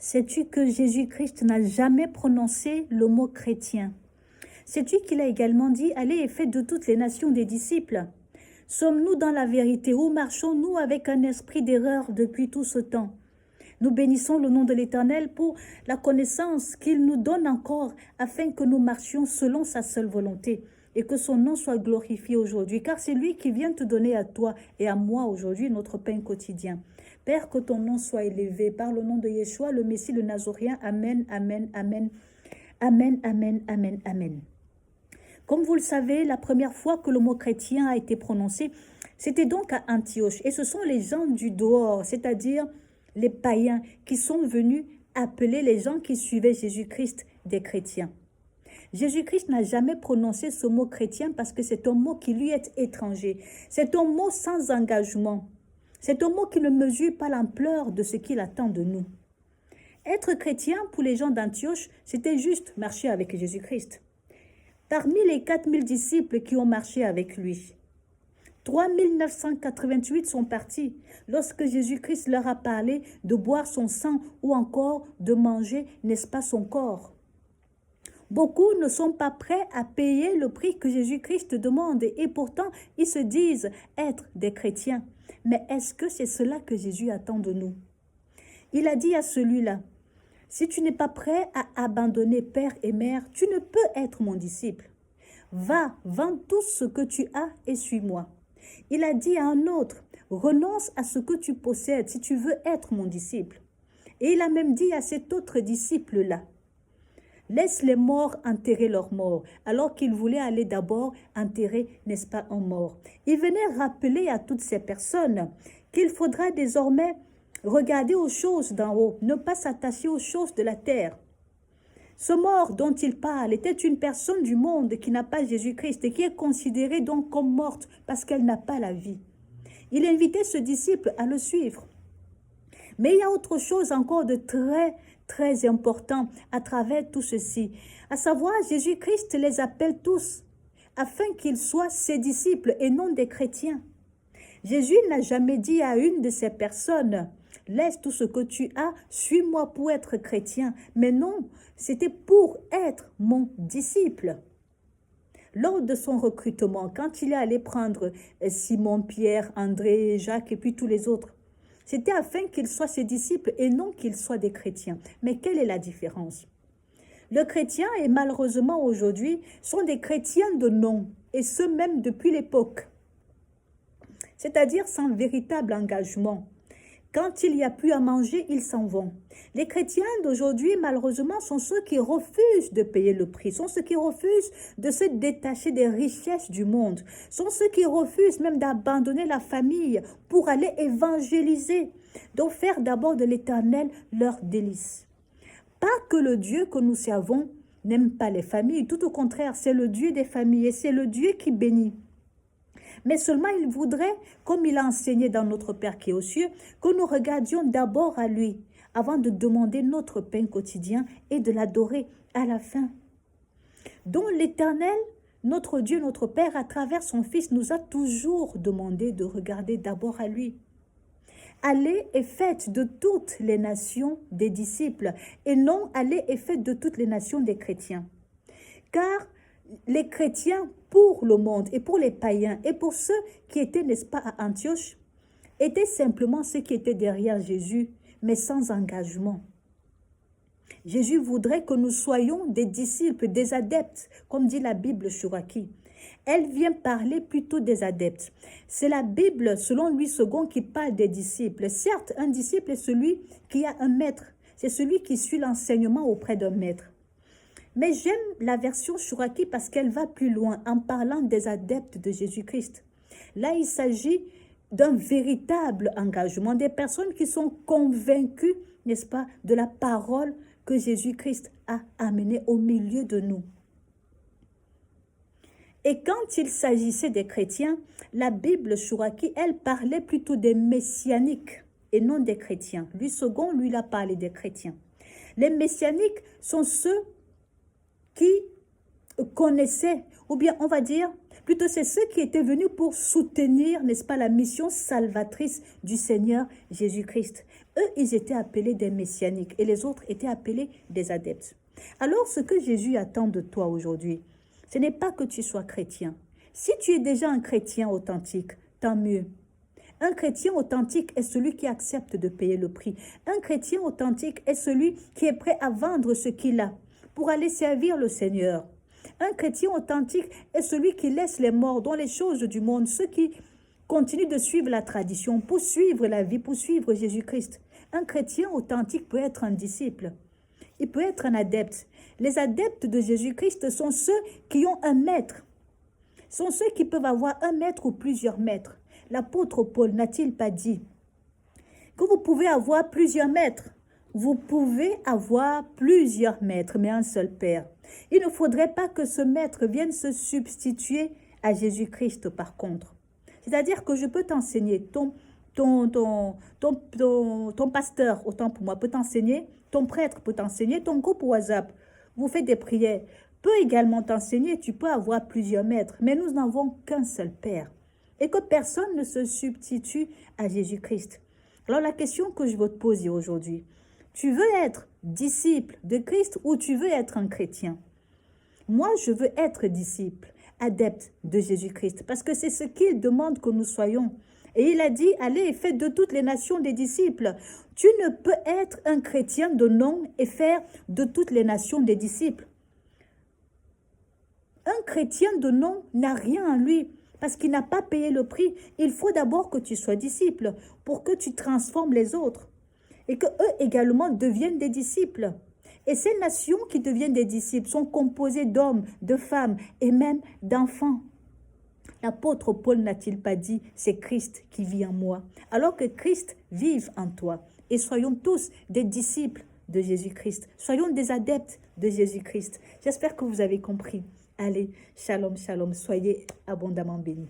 Sais-tu que Jésus-Christ n'a jamais prononcé le mot chrétien? Sais-tu qu'il a également dit, allez et faites de toutes les nations des disciples? Sommes-nous dans la vérité ou marchons-nous avec un esprit d'erreur depuis tout ce temps? Nous bénissons le nom de l'Éternel pour la connaissance qu'il nous donne encore afin que nous marchions selon sa seule volonté et que son nom soit glorifié aujourd'hui, car c'est lui qui vient te donner à toi et à moi aujourd'hui notre pain quotidien. Père, que ton nom soit élevé par le nom de Yeshua, le Messie, le Nazaréen. Amen, amen, amen, amen, amen, amen, amen. Comme vous le savez, la première fois que le mot chrétien a été prononcé, c'était donc à Antioche. Et ce sont les gens du dehors, c'est-à-dire les païens, qui sont venus appeler les gens qui suivaient Jésus-Christ des chrétiens. Jésus-Christ n'a jamais prononcé ce mot chrétien parce que c'est un mot qui lui est étranger. C'est un mot sans engagement. C'est un mot qui ne mesure pas l'ampleur de ce qu'il attend de nous. Être chrétien, pour les gens d'Antioche, c'était juste marcher avec Jésus-Christ. Parmi les 4000 disciples qui ont marché avec lui, 3988 sont partis lorsque Jésus-Christ leur a parlé de boire son sang ou encore de manger, n'est-ce pas, son corps. Beaucoup ne sont pas prêts à payer le prix que Jésus-Christ demande et pourtant ils se disent être des chrétiens. Mais est-ce que c'est cela que Jésus attend de nous? Il a dit à celui-là, si tu n'es pas prêt à abandonner père et mère, tu ne peux être mon disciple. Va, vends tout ce que tu as et suis-moi. Il a dit à un autre, renonce à ce que tu possèdes si tu veux être mon disciple. Et il a même dit à cet autre disciple-là, laisse les morts enterrer leurs morts, alors qu'il voulait aller d'abord enterrer, n'est-ce pas, un mort. Il venait rappeler à toutes ces personnes qu'il faudra désormais regarder aux choses d'en haut, ne pas s'attacher aux choses de la terre. Ce mort dont il parle était une personne du monde qui n'a pas Jésus-Christ et qui est considérée donc comme morte parce qu'elle n'a pas la vie. Il invitait ce disciple à le suivre. Mais il y a autre chose encore de très important à travers tout ceci. À savoir, Jésus-Christ les appelle tous afin qu'ils soient ses disciples et non des chrétiens. Jésus n'a jamais dit à une de ces personnes, laisse tout ce que tu as, suis-moi pour être chrétien. Mais non, c'était pour être mon disciple. Lors de son recrutement, quand il est allé prendre Simon, Pierre, André, Jacques et puis tous les autres, c'était afin qu'ils soient ses disciples et non qu'ils soient des chrétiens. Mais quelle est la différence? Le chrétien, et malheureusement aujourd'hui, sont des chrétiens de nom, et ce même depuis l'époque. C'est-à-dire sans véritable engagement. Quand il n'y a plus à manger, ils s'en vont. Les chrétiens d'aujourd'hui, malheureusement, sont ceux qui refusent de payer le prix, sont ceux qui refusent de se détacher des richesses du monde, sont ceux qui refusent même d'abandonner la famille pour aller évangéliser, donc faire d'abord de l'Éternel leur délice. Pas que le Dieu que nous servons n'aime pas les familles, tout au contraire, c'est le Dieu des familles et c'est le Dieu qui bénit. Mais seulement il voudrait, comme il a enseigné dans notre Père qui est aux cieux, que nous regardions d'abord à lui, avant de demander notre pain quotidien et de l'adorer à la fin. Donc l'Éternel, notre Dieu, notre Père, à travers son Fils, nous a toujours demandé de regarder d'abord à lui. Allez et faites de toutes les nations des disciples, et non allez et faites de toutes les nations des chrétiens. Car les chrétiens, pour le monde et pour les païens et pour ceux qui étaient, n'est-ce pas, à Antioche, étaient simplement ceux qui étaient derrière Jésus, mais sans engagement. Jésus voudrait que nous soyons des disciples, des adeptes, comme dit la Bible Chouraki. Elle vient parler plutôt des adeptes. C'est la Bible, selon Louis II, qui parle des disciples. Certes, un disciple est celui qui a un maître. C'est celui qui suit l'enseignement auprès d'un maître. Mais j'aime la version Chouraki parce qu'elle va plus loin en parlant des adeptes de Jésus-Christ. Là, il s'agit d'un véritable engagement, des personnes qui sont convaincues, n'est-ce pas, de la parole que Jésus-Christ a amenée au milieu de nous. Et quand il s'agissait des chrétiens, la Bible Chouraki, elle parlait plutôt des messianiques et non des chrétiens. Lui second, lui, il a parlé des chrétiens. Les messianiques sont ceux qui connaissaient, ou bien on va dire, plutôt c'est ceux qui étaient venus pour soutenir, n'est-ce pas, la mission salvatrice du Seigneur Jésus-Christ. eux, ils étaient appelés des messianiques et les autres étaient appelés des adeptes. Alors, ce que Jésus attend de toi aujourd'hui, ce n'est pas que tu sois chrétien. Si tu es déjà un chrétien authentique, tant mieux. Un chrétien authentique est celui qui accepte de payer le prix. Un chrétien authentique est celui qui est prêt à vendre ce qu'il a pour aller servir le Seigneur. Un chrétien authentique est celui qui laisse les morts dans les choses du monde, ceux qui continuent de suivre la tradition, pour suivre la vie, pour suivre Jésus-Christ. Un chrétien authentique peut être un disciple. Il peut être un adepte. Les adeptes de Jésus-Christ sont ceux qui ont un maître. Sont ceux qui peuvent avoir un maître ou plusieurs maîtres. L'apôtre Paul n'a-t-il pas dit que vous pouvez avoir plusieurs maîtres? Vous pouvez avoir plusieurs maîtres, mais un seul Père. Il ne faudrait pas que ce maître vienne se substituer à Jésus-Christ par contre. C'est-à-dire que je peux t'enseigner, ton pasteur, autant pour moi, peut t'enseigner, ton prêtre peut t'enseigner, ton groupe WhatsApp, vous faites des prières, peut également t'enseigner, tu peux avoir plusieurs maîtres, mais nous n'avons qu'un seul Père. Et que personne ne se substitue à Jésus-Christ. Alors la question que je veux te poser aujourd'hui, tu veux être disciple de Christ ou tu veux être un chrétien? Moi, je veux être disciple, adepte de Jésus-Christ, parce que c'est ce qu'il demande que nous soyons. Et il a dit, allez et faites de toutes les nations des disciples. Tu ne peux être un chrétien de nom et faire de toutes les nations des disciples. Un chrétien de nom n'a rien en lui, parce qu'il n'a pas payé le prix. Il faut d'abord que tu sois disciple pour que tu transformes les autres et qu'eux également deviennent des disciples. Et ces nations qui deviennent des disciples sont composées d'hommes, de femmes et même d'enfants. L'apôtre Paul n'a-t-il pas dit « c'est Christ qui vit en moi » alors que Christ vive en toi. Et soyons tous des disciples de Jésus-Christ. Soyons des adeptes de Jésus-Christ. J'espère que vous avez compris. Allez, shalom, shalom, soyez abondamment bénis.